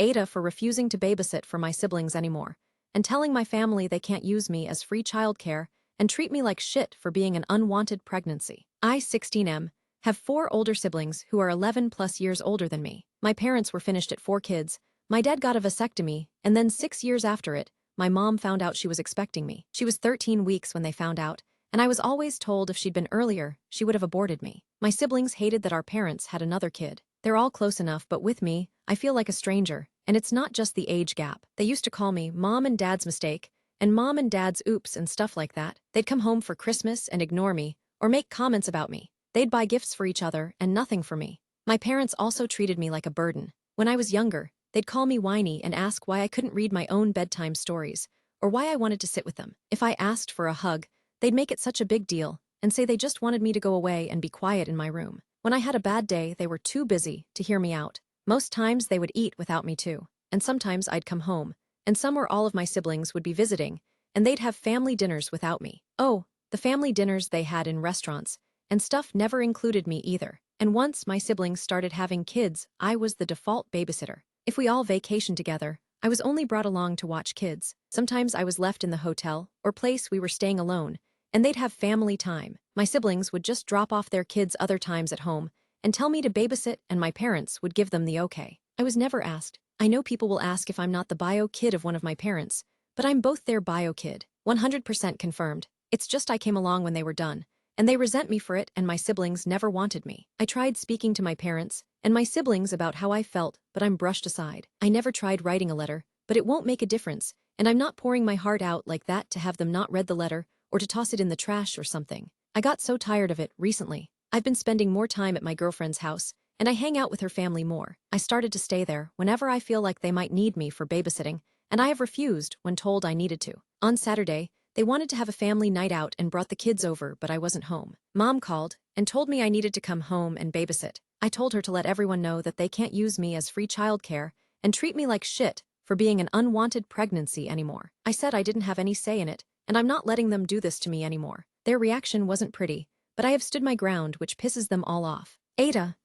AITA for refusing to babysit for my siblings anymore, and telling my family they can't use me as free childcare and treat me like shit for being an unwanted pregnancy. I, 16M, have 4 older siblings who are 11 plus years older than me. My parents were finished at 4 kids. My dad got a vasectomy, and then 6 years after it, my mom found out she was expecting me. She was 13 weeks when they found out, and I was always told if she'd been earlier, she would have aborted me. My siblings hated that our parents had another kid. They're all close enough, but with me, I feel like a stranger, and it's not just the age gap. They used to call me Mom and Dad's mistake, and Mom and Dad's oops and stuff like that. They'd come home for Christmas and ignore me, or make comments about me. They'd buy gifts for each other and nothing for me. My parents also treated me like a burden. When I was younger, they'd call me whiny and ask why I couldn't read my own bedtime stories, or why I wanted to sit with them. If I asked for a hug, they'd make it such a big deal and say they just wanted me to go away and be quiet in my room. When I had a bad day, they were too busy to hear me out. Most times they would eat without me too, and sometimes I'd come home, and some or all of my siblings would be visiting, and they'd have family dinners without me. Oh, the family dinners they had in restaurants, and stuff never included me either. And once my siblings started having kids, I was the default babysitter. If we all vacationed together, I was only brought along to watch kids. Sometimes I was left in the hotel or place we were staying alone, and they'd have family time. My siblings would just drop off their kids other times at home and tell me to babysit, and my parents would give them the okay. I was never asked. I know people will ask if I'm not the bio kid of one of my parents, but I'm both their bio kid. 100% confirmed. It's just I came along when they were done, and they resent me for it, and my siblings never wanted me. I tried speaking to my parents and my siblings about how I felt, but I'm brushed aside. I never tried writing a letter, but it won't make a difference, and I'm not pouring my heart out like that to have them not read the letter or to toss it in the trash or something. I got so tired of it recently. I've been spending more time at my girlfriend's house, and I hang out with her family more. I started to stay there whenever I feel like they might need me for babysitting, and I have refused when told I needed to. On Saturday, they wanted to have a family night out and brought the kids over, but I wasn't home. Mom called and told me I needed to come home and babysit. I told her to let everyone know that they can't use me as free childcare and treat me like shit for being an unwanted pregnancy anymore. I said I didn't have any say in it, and I'm not letting them do this to me anymore. Their reaction wasn't pretty, but I have stood my ground, which pisses them all off. AITA,